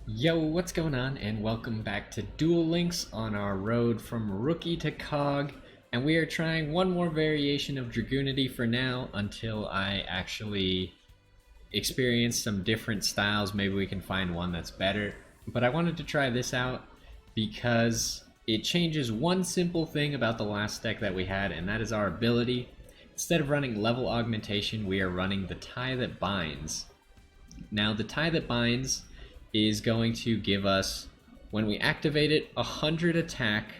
Yo, what's going on? And welcome back to Duel Links on our road from Rookie to KOG. And we are trying one more variation of Dragunity for now until I actually experience some different styles. Maybe we can find one that's better. But I wanted to try this out because it changes one simple thing about the last deck that we had, and that is our ability. Instead of running level augmentation, we are running the tie that binds. Now, the tie that binds is going to give us, when we activate it, 100 attack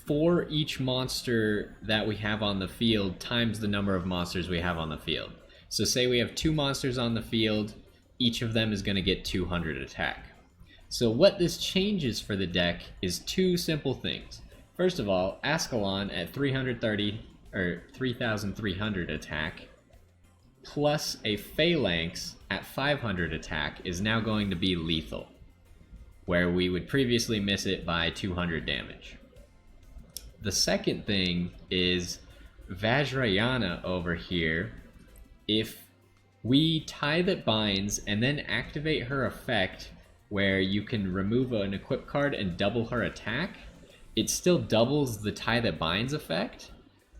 for each monster that we have on the field times the number of monsters we have on the field. So say we have 2 monsters on the field, each of them is going to get 200 attack. So what this changes for the deck is 2 simple things. First of all, Ascalon at 330 or 3,300 attack plus a Phalanx at 500 attack is now going to be lethal, where we would previously miss it by 200 damage. The second thing is Vajrayana over here. If we tie that binds and then activate her effect where you can remove an equip card and double her attack, it still doubles the tie that binds effect.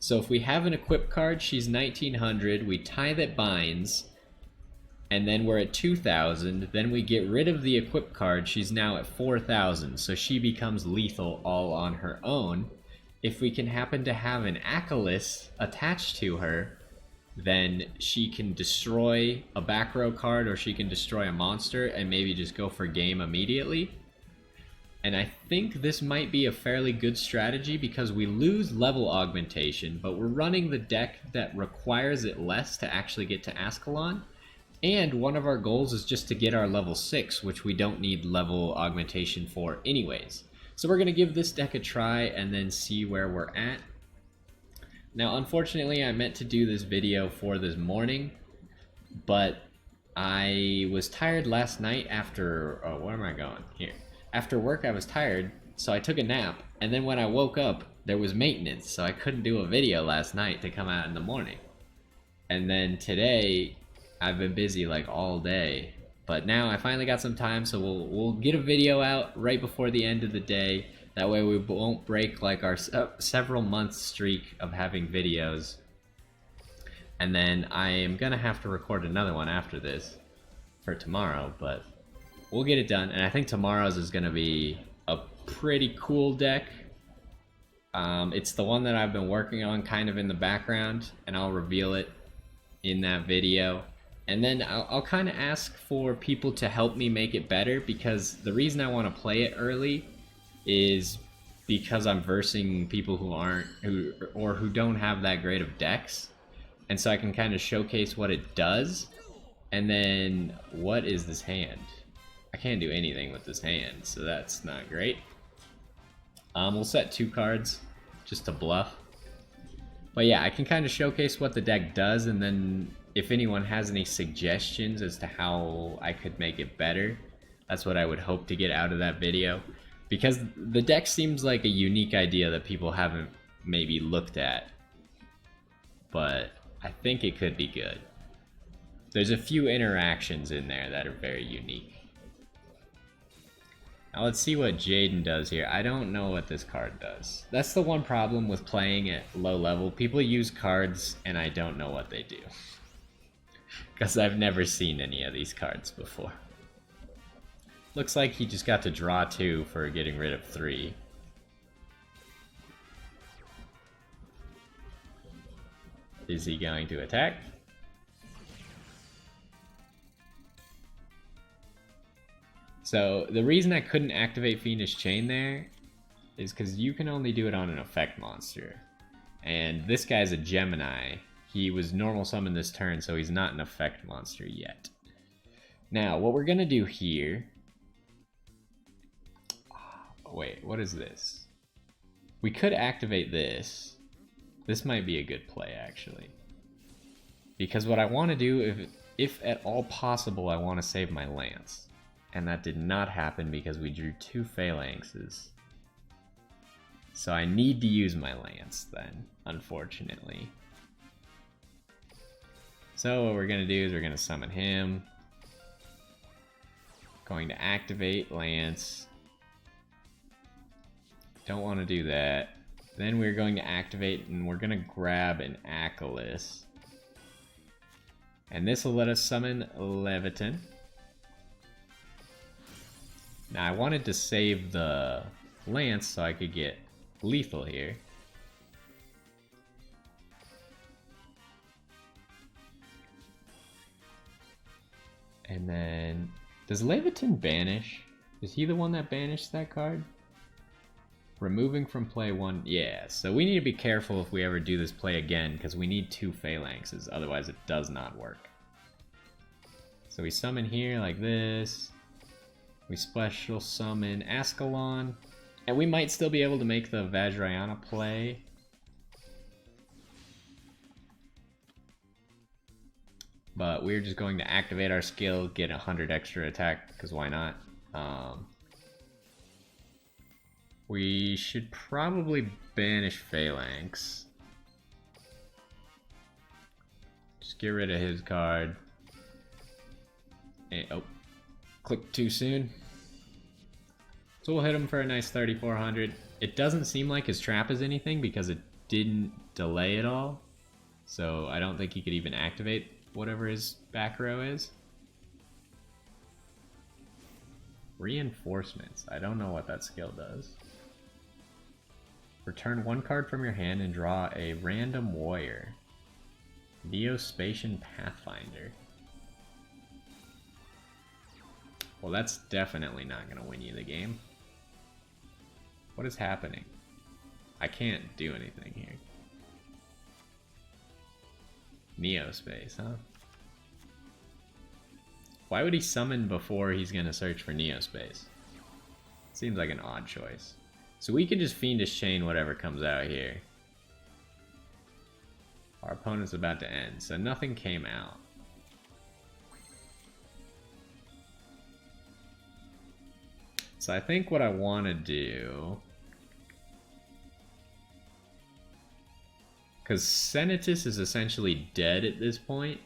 So if we have an equip card, she's 1900, we tie that binds, and then we're at 2000, then we get rid of the equip card, she's now at 4000, so she becomes lethal all on her own. If we can happen to have an Achilles attached to her, then she can destroy a back row card or she can destroy a monster and maybe just go for game immediately. And I think this might be a fairly good strategy because we lose level augmentation, but we're running the deck that requires it less to actually get to Ascalon. And one of our goals is just to get our level 6, which we don't need level augmentation for anyways. So we're going to give this deck a try and then see where we're at. Now, unfortunately, I meant to do this video for this morning, but I was tired last night after... Oh, where am I going? Here. After work, I was tired, so I took a nap, and then when I woke up, there was maintenance, so I couldn't do a video last night to come out in the morning. And then today, I've been busy like all day, but now I finally got some time, so we'll get a video out right before the end of the day. That way we won't break like our several month streak of having videos. And then I am gonna have to record another one after this for tomorrow, but we'll get it done. And I think tomorrow's is gonna be a pretty cool deck. It's the one that I've been working on kind of in the background, and I'll reveal it in that video. And then I'll kind of ask for people to help me make it better, because the reason I want to play it early is because I'm versing people who don't have that great of decks, and so I can kind of showcase what it does. And then, what is this hand? I can't do anything with this hand, so that's not great. We'll set 2 cards just to bluff. But yeah, I can kind of showcase what the deck does, and then if anyone has any suggestions as to how I could make it better, that's what I would hope to get out of that video. Because the deck seems like a unique idea that people haven't maybe looked at. But I think it could be good. There's a few interactions in there that are very unique. Now let's see what Jaden does here. I don't know what this card does. That's the one problem with playing at low level. People use cards and I don't know what they do. Because I've never seen any of these cards before. Looks like he just got to draw 2 for getting rid of 3. Is he going to attack? So the reason I couldn't activate Fiendish Chain there is because you can only do it on an effect monster. And this guy's a Gemini. He was normal summon this turn, so he's not an effect monster yet. Now, what we're gonna do here... Wait, what is this? We could activate this. This might be a good play, actually. Because what I want to do, if at all possible, I want to save my Lance. And that did not happen because we drew 2 Phalanxes. So I need to use my Lance then, unfortunately. So what we're going to do is we're going to summon him. Going to activate Lance. Don't want to do that. Then we're going to activate and we're going to grab an Achilles. And this will let us summon Leviton. Now I wanted to save the Lance so I could get lethal here. And then, does Leviton banish? Is he the one that banished that card? Removing from play 1, yeah. So we need to be careful if we ever do this play again, because we need 2 Phalanxes, otherwise it does not work. So we summon here like this. We special summon Ascalon. And we might still be able to make the Vajrayana play. But we're just going to activate our skill, get 100 extra attack, because why not? We should probably banish Phalanx. Just get rid of his card. And, oh, clicked too soon. So we'll hit him for a nice 3,400. It doesn't seem like his trap is anything because it didn't delay at all. So I don't think he could even activate whatever his back row is. Reinforcements. I don't know what that skill does. Return 1 card from your hand and draw a random warrior. Neospatian Pathfinder. Well, that's definitely not going to win you the game. What is happening? I can't do anything here. Neospace, huh? Why would he summon before he's going to search for Neospace? Seems like an odd choice. So we can just Fiendish Chain whatever comes out here. Our opponent's about to end, so nothing came out. So I think what I want to do... because Senatus is essentially dead at this point.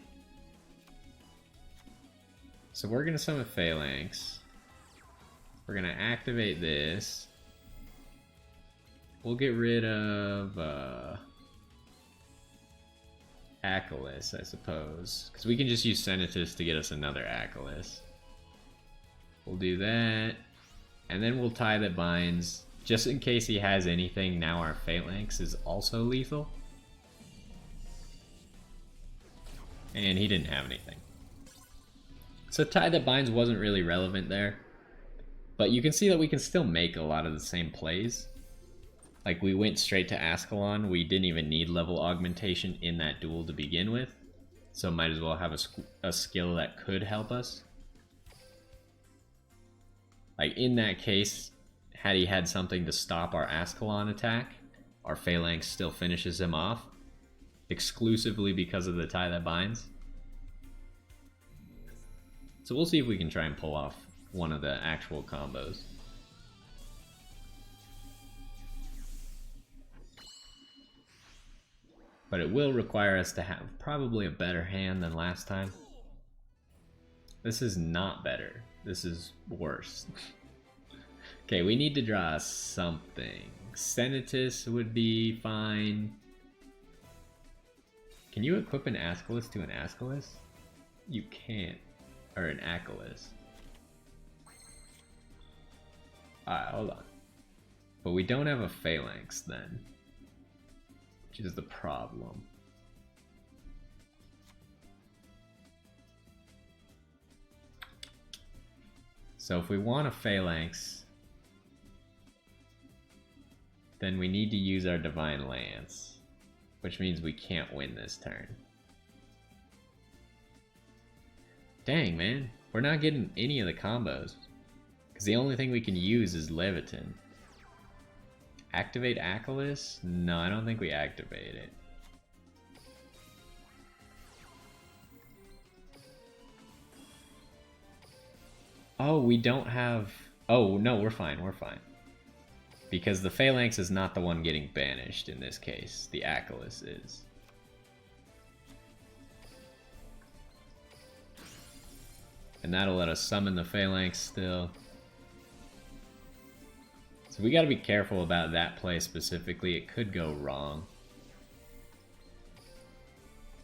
So we're going to summon Phalanx. We're going to activate this. We'll get rid of Achilles, I suppose. Because we can just use Senatus to get us another Achilles. We'll do that. And then we'll tie that binds. Just in case he has anything, now our Phalanx is also lethal. And he didn't have anything. So tie that binds wasn't really relevant there. But you can see that we can still make a lot of the same plays. Like we went straight to Ascalon. We didn't even need level augmentation in that duel to begin with. So might as well have a skill that could help us. Like in that case, had he had something to stop our Ascalon attack, our Phalanx still finishes him off. Exclusively because of the tie that binds. So we'll see if we can try and pull off one of the actual combos. But it will require us to have probably a better hand than last time. This is not better. This is worse. Okay, we need to draw something. Senatus would be fine. Can you equip an Ascalus to an Ascalus? You can't. Or an Achilles. Alright, hold on. But we don't have a Phalanx then. Which is the problem. So if we want a Phalanx, then we need to use our Divine Lance. Which means we can't win this turn. Dang, man. We're not getting any of the combos. Because the only thing we can use is Leviton. Activate Achilles? No, I don't think we activate it. Oh, we don't have... oh, no, we're fine, we're fine. Because the Phalanx is not the one getting banished in this case. The Achilles is. And that'll let us summon the Phalanx still. So we gotta be careful about that play specifically. It could go wrong.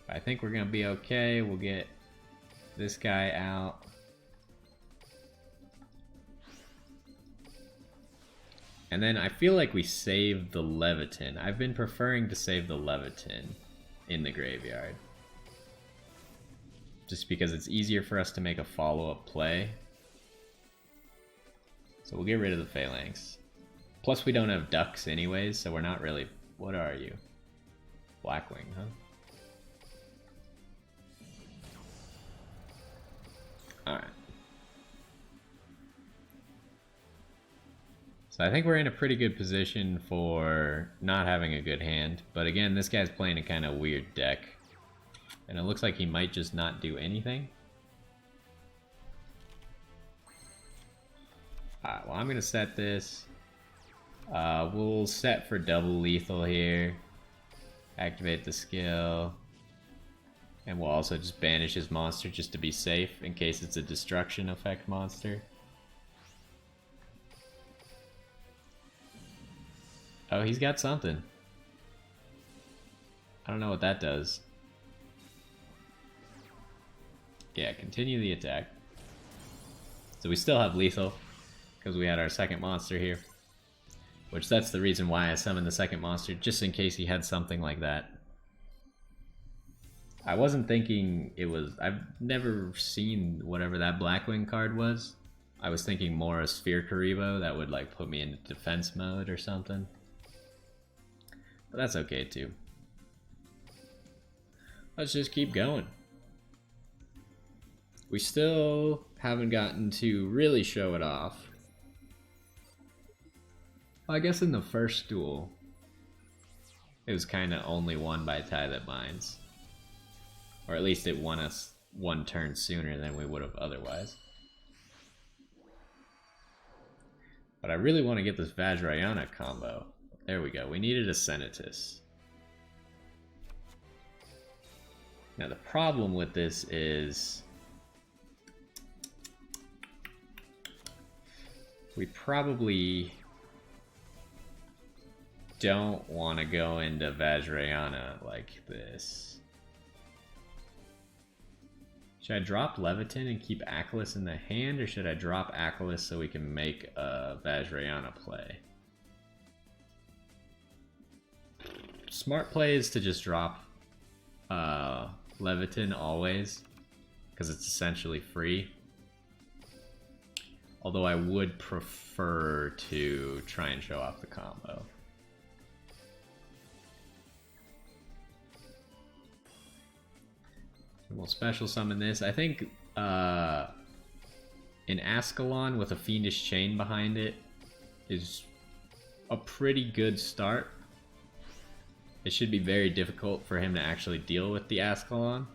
I think we're gonna be okay. We'll get this guy out. And then I feel like we saved the Leviathan. I've been preferring to save the Leviathan in the graveyard. Just because it's easier for us to make a follow-up play. So we'll get rid of the Phalanx. Plus we don't have ducks anyways, so we're not really... What are you? Blackwing, huh? Alright. So I think we're in a pretty good position for not having a good hand. But again, this guy's playing a kind of weird deck. And it looks like he might just not do anything. Alright, well I'm going to set this. We'll set for double lethal here. Activate the skill. And we'll also just banish his monster just to be safe in case it's a destruction effect monster. Oh, he's got something. I don't know what that does. Yeah, continue the attack. So we still have lethal because we had our second monster here. Which that's the reason why I summoned the second monster, just in case he had something like that. I wasn't thinking it was... I've never seen whatever that Blackwing card was. I was thinking more a Sphere Karibo that would like put me into defense mode or something. But that's okay too. Let's just keep going. We still haven't gotten to really show it off. Well, I guess in the first duel, it was kind of only won by Tie That Binds. Or at least it won us one turn sooner than we would have otherwise. But I really want to get this Vajrayana combo. There we go. We needed a Senatus. Now the problem with this is... we probably don't want to go into Vajrayana like this. Should I drop Leviathan and keep Achilles in the hand, or should I drop Achilles so we can make a Vajrayana play? Smart play is to just drop Leviathan always, because it's essentially free. Although I would prefer to try and show off the combo. We'll special summon this. I think an Ascalon with a Fiendish Chain behind it is a pretty good start. It should be very difficult for him to actually deal with the Ascalon.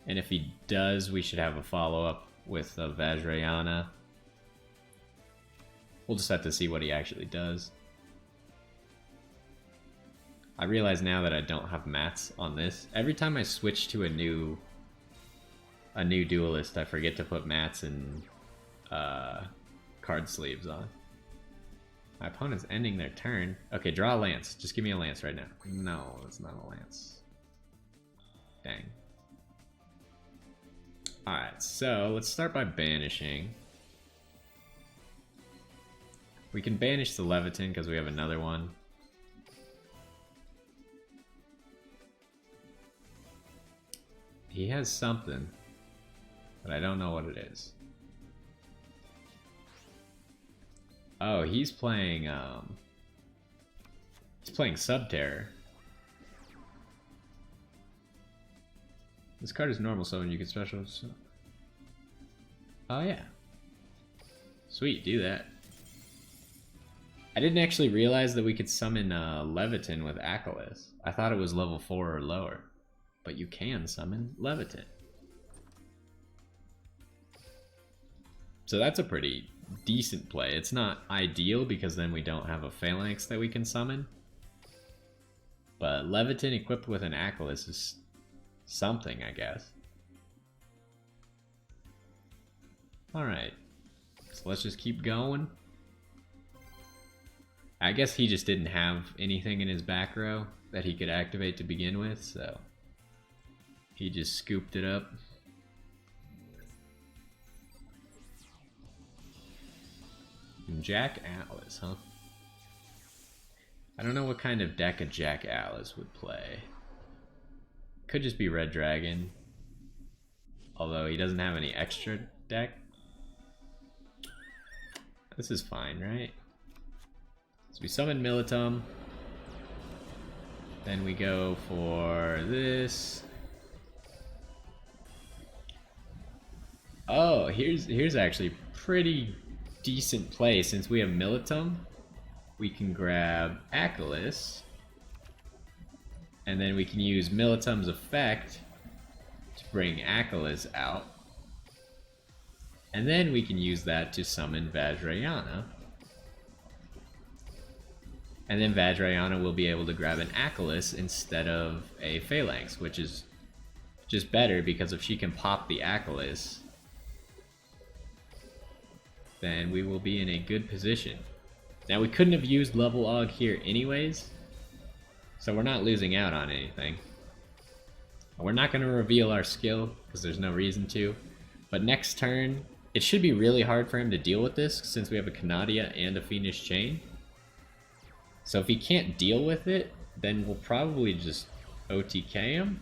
And if he does, we should have a follow-up with a Vajrayana. We'll just have to see what he actually does. I realize now that I don't have mats on this. Every time I switch to a new duelist, I forget to put mats and card sleeves on. My opponent's ending their turn. Okay, draw a lance. Just give me a lance right now. No, it's not a lance. Dang. Alright, so let's start by banishing. We can banish the Leviathan because we have another one. He has something, but I don't know what it is. Oh, he's playing Subterror. This card is normal summon, you can special. Oh yeah. Sweet, do that. I didn't actually realize that we could summon Leviathan with Achilles. I thought it was level 4 or lower. But you can summon Leviathan. So that's a pretty decent play. It's not ideal because then we don't have a Phalanx that we can summon. But Leviathan equipped with an Achilles is something, I guess. Alright. So let's just keep going. I guess he just didn't have anything in his back row that he could activate to begin with, so he just scooped it up. Jack Atlas, huh? I don't know what kind of deck a Jack Atlas would play. Could just be Red Dragon. Although he doesn't have any extra deck. This is fine, right? So we summon Militum. Then we go for this. Oh, here's actually pretty decent play. Since we have Militum, we can grab Achilles, and then we can use Militum's effect to bring Achilles out, and then we can use that to summon Vajrayana, and then Vajrayana will be able to grab an Achilles instead of a Phalanx, which is just better, because if she can pop the Achilles, then we will be in a good position. Now, we couldn't have used Level Og here anyways, so we're not losing out on anything. We're not going to reveal our skill, because there's no reason to. But next turn, it should be really hard for him to deal with this, since we have a Canadia and a Fiendish Chain. So if he can't deal with it, then we'll probably just OTK him.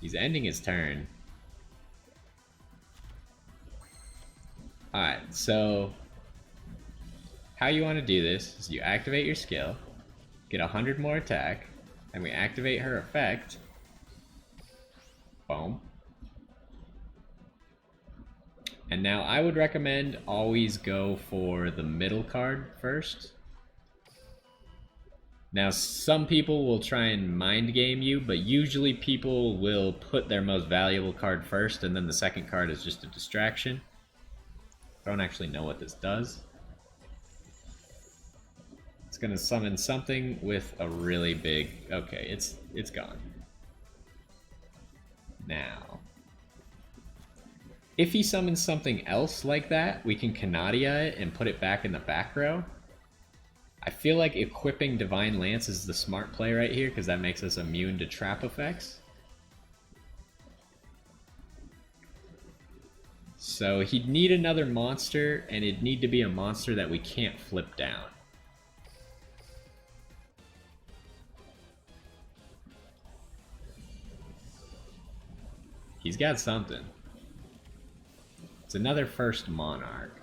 He's ending his turn. Alright, so how you want to do this is you activate your skill, get 100 more attack, and we activate her effect. Boom. And now I would recommend always go for the middle card first. Now some people will try and mind game you, but usually people will put their most valuable card first, and then the second card is just a distraction. I don't actually know what this does. It's gonna summon something with a really big... Okay, it's gone. Now, if he summons something else like that, we can Canadia it and put it back in the back row. I feel like equipping Divine Lance is the smart play right here, because that makes us immune to trap effects. So he'd need another monster, and it'd need to be a monster that we can't flip down. He's got something. It's another first Monarch.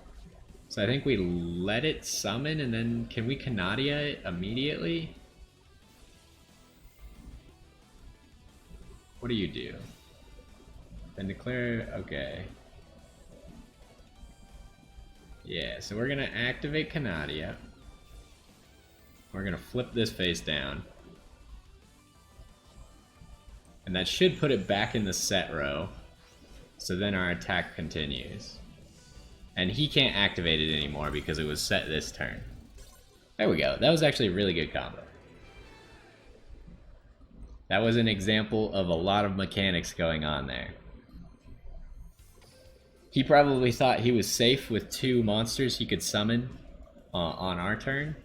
So I think we let it summon, and then can we Canadia it immediately? What do you do? Then declare... Okay. Yeah, so we're gonna activate Canadia. We're gonna flip this face down. And that should put it back in the set row. So then our attack continues. And he can't activate it anymore because it was set this turn. There we go. That was actually a really good combo. That was an example of a lot of mechanics going on there. He probably thought he was safe with 2 monsters he could summon on our turn.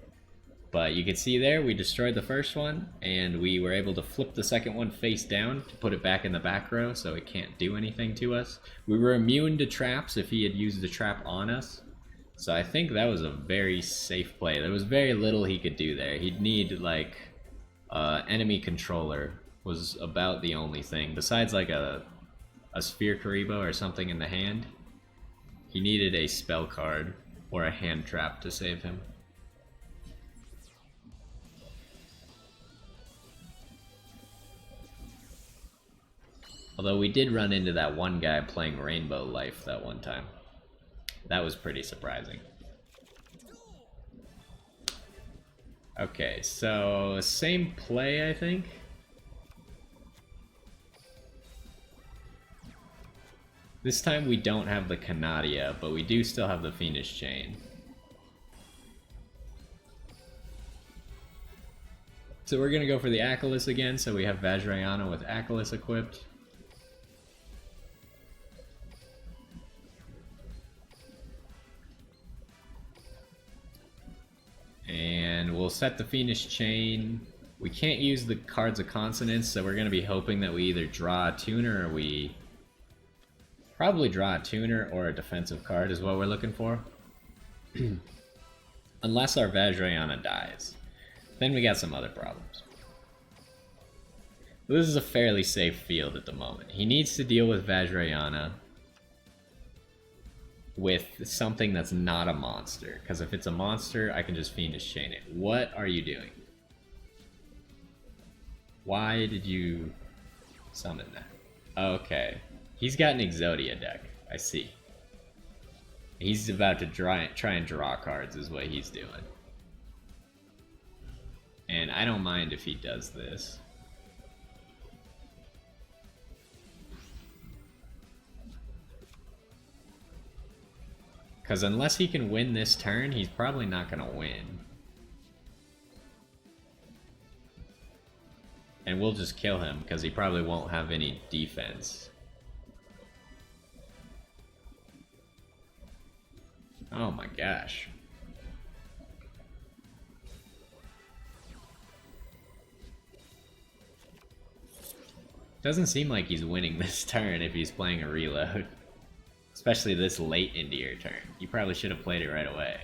But you can see there, we destroyed the first one, and we were able to flip the second one face down to put it back in the back row, so it can't do anything to us. We were immune to traps if he had used the trap on us. So I think that was a very safe play. There was very little he could do there. He'd need, like, enemy controller was about the only thing. Besides, like, a Sphere Karibo or something in the hand, he needed a spell card or a hand trap to save him. Although we did run into that one guy playing Rainbow Life that one time. That was pretty surprising. Okay, so same play, I think. This time we don't have the Canadia, but we do still have the Fiendish Chain. So we're gonna go for the Achilles again, so we have Vajrayana with Achilles equipped. we'll set the Fiendish Chain. We can't use the Cards of Consonance, so we're going to be hoping that we either draw a tuner or we... Probably draw a tuner or a defensive card is what we're looking for. Unless our Vajrayana dies. Then we got some other problems. This is a fairly safe field at the moment. He needs to deal with Vajrayana with something that's not a monster. Because if it's a monster, I can just Fiendish Chain it. What are you doing? Why did you summon that? Okay. He's got an Exodia deck. I see. He's about to try and draw cards is what he's doing. And I don't mind if he does this. Because unless he can win this turn, he's probably not going to win. And we'll just kill him, because he probably won't have any defense. Oh my gosh. Doesn't seem like he's winning this turn if he's playing a reload. Especially this late into your turn. You probably should have played it right away.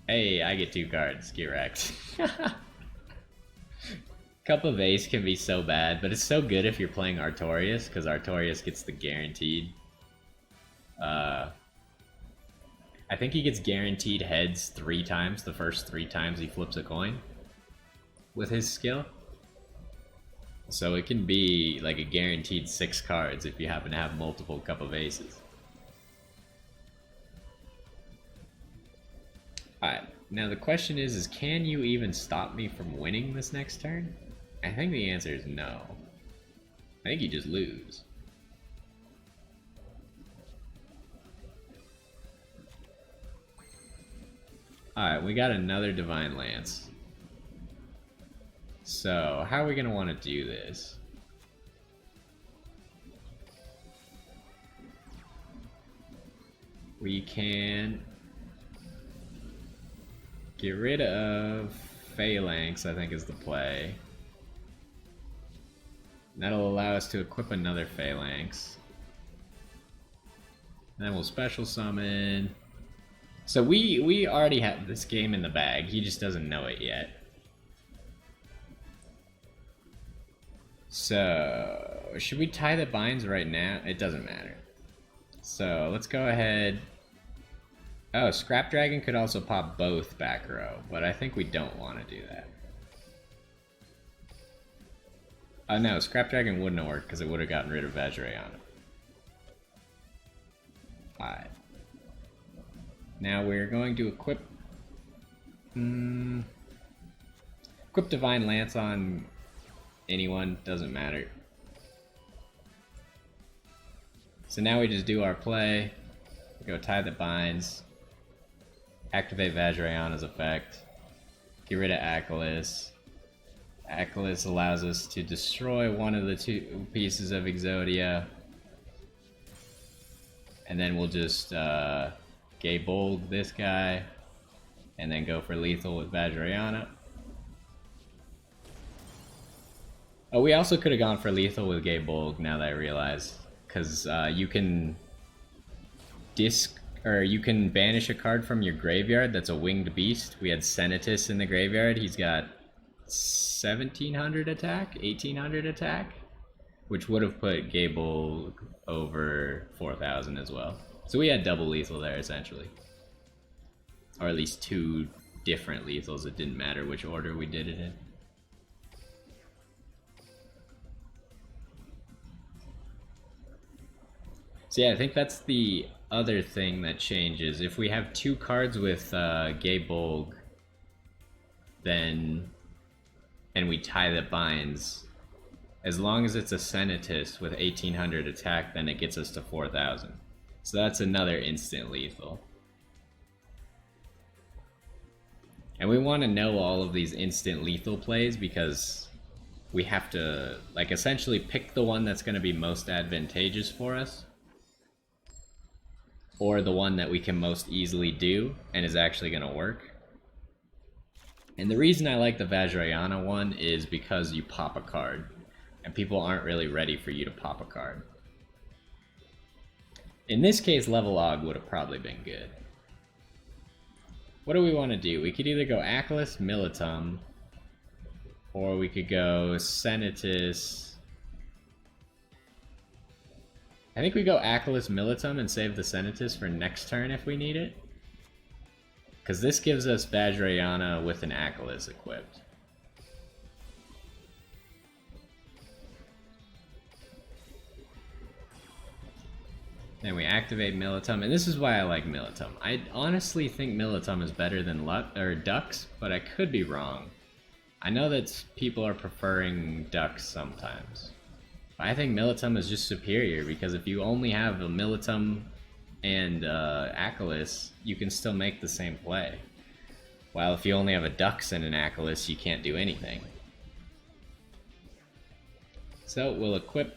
Hey, I get 2 cards. Get wrecked. Cup of Ace can be so bad, but it's so good if you're playing Artorias, because Artorias gets the guaranteed. I think he gets guaranteed heads 3 times, the first 3 times he flips a coin with his skill. So it can be like a guaranteed 6 cards if you happen to have multiple Cup of Aces. Alright, now the question is can you even stop me from winning this next turn? I think the answer is no. I think you just lose. Alright, we got another Divine Lance. So, how are we going to want to do this? We can get rid of Phalanx, I think is the play. That'll allow us to equip another Phalanx. Then we'll special summon. So we already have this game in the bag, he just doesn't know it yet. So, should we tie the binds right now? It doesn't matter. So, let's go ahead. Oh, Scrap Dragon could also pop both back row, but I think we don't want to do that. Oh no, Scrap Dragon wouldn't have worked because it would have gotten rid of Vajrayana. Alright. Now we're going to equip... equip Divine Lance on anyone, doesn't matter. So now we just do our play. We go tie the binds. Activate Vajrayana's effect. Get rid of Achilles. Achilles allows us to destroy one of the 2 pieces of Exodia. And then we'll just Gay Bold this guy. And then go for lethal with Vajrayana. Oh, we also could have gone for lethal with Gay Bold, now that I realize. Because you can you can banish a card from your graveyard that's a winged beast. We had Senatus in the graveyard. He's got 1700 attack, 1800 attack, which would have put Gay Bold over 4000 as well. So we had double lethal there, essentially. Or at least 2 different lethals. It didn't matter which order we did it in. So yeah, I think that's the other thing that changes. If we have 2 cards with Gay Bolg, then, and we tie the binds, as long as it's a Senatus with 1800 attack, then it gets us to 4000. So that's another instant lethal. And we want to know all of these instant lethal plays because we have to, like, essentially pick the one that's going to be most advantageous for us. Or the one that we can most easily do and is actually going to work. And the reason I like the Vajrayana one is because you pop a card, and people aren't really ready for you to pop a card. In this case, Level Og would have probably been good. What do we want to do? We could either go Ackless, Militum, or we could go Senatus. I think we go Ackless, Militum and save the Senatus for next turn if we need it. Because this gives us Vajrayana with an Ackless equipped. Then we activate Militum, and this is why I like Militum. I honestly think Militum is better than Ducks, but I could be wrong. I know that people are preferring Ducks sometimes. But I think Militum is just superior, because if you only have a Militum and Ackless, you can still make the same play. While if you only have a Ducks and an Ackless, you can't do anything. So we'll equip,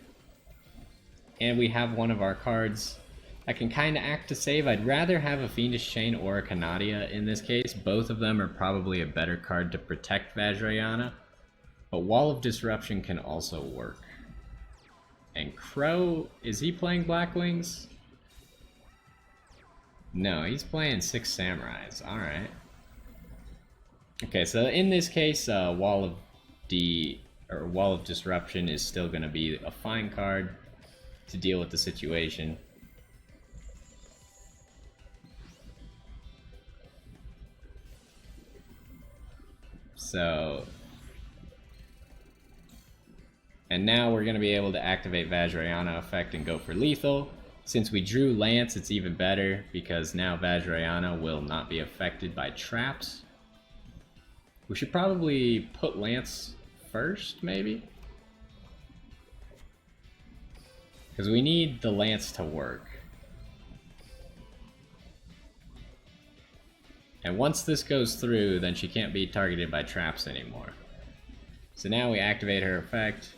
and we have one of our cards that can kind of act to save. I'd rather have a Fiendish Chain or a Canadia in this case. Both of them are probably a better card to protect Vajrayana, but Wall of Disruption can also work. And Crow, is he playing Black Wings? No, he's playing 6 Samurais. Alright. Okay, so in this case, Wall of Disruption is still going to be a fine card to deal with the situation. So, and now we're going to be able to activate Vajrayana effect and go for lethal. Since we drew Lance, it's even better because now Vajrayana will not be affected by traps. We should probably put Lance first, maybe? Because we need the Lance to work. And once this goes through, then she can't be targeted by traps anymore. So now we activate her effect.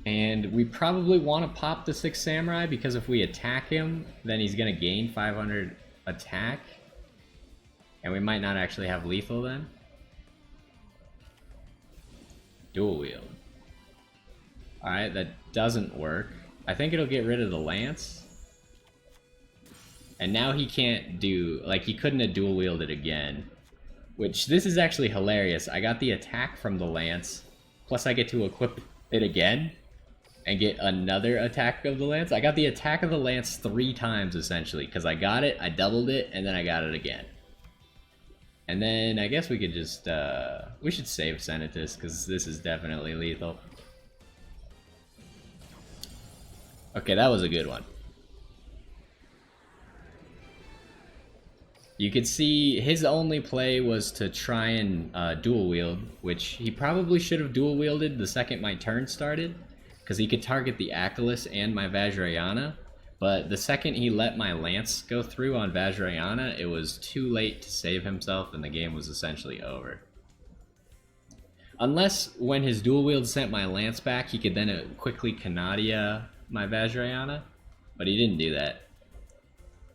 And we probably want to pop the 6 Samurai, because if we attack him, then he's going to gain 500 attack. And we might not actually have lethal then. Dual wield. Alright, that doesn't work. I think it'll get rid of the Lance. And now he can't do, like, he couldn't have dual wielded again. Which, this is actually hilarious. I got the attack from the Lance, plus I get to equip it again, and get another attack of the Lance. I got the attack of the Lance 3 times, essentially, because I got it, I doubled it, and then I got it again. And then, I guess we could just, we should save Senatus, because this is definitely lethal. Okay, that was a good one. You could see his only play was to try and dual wield, which he probably should have dual wielded the second my turn started, because he could target the Ackless and my Vajrayana, but the second he let my Lance go through on Vajrayana, it was too late to save himself and the game was essentially over. Unless when his dual wield sent my Lance back, he could then quickly Canadia my Vajrayana, but he didn't do that.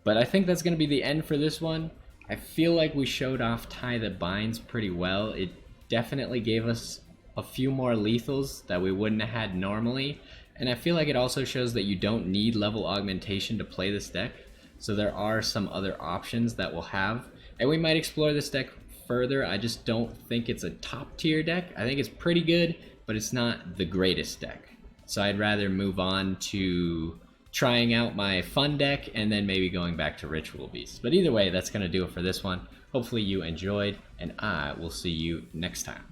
But I think that's going to be the end for this one. I feel like we showed off Tie That Binds pretty well. It definitely gave us a few more lethals that we wouldn't have had normally. And I feel like it also shows that you don't need level augmentation to play this deck. So there are some other options that we'll have. And we might explore this deck further. I just don't think it's a top tier deck. I think it's pretty good, but it's not the greatest deck. So I'd rather move on to trying out my fun deck, and then maybe going back to Ritual Beasts. But either way, that's going to do it for this one. Hopefully you enjoyed, and I will see you next time.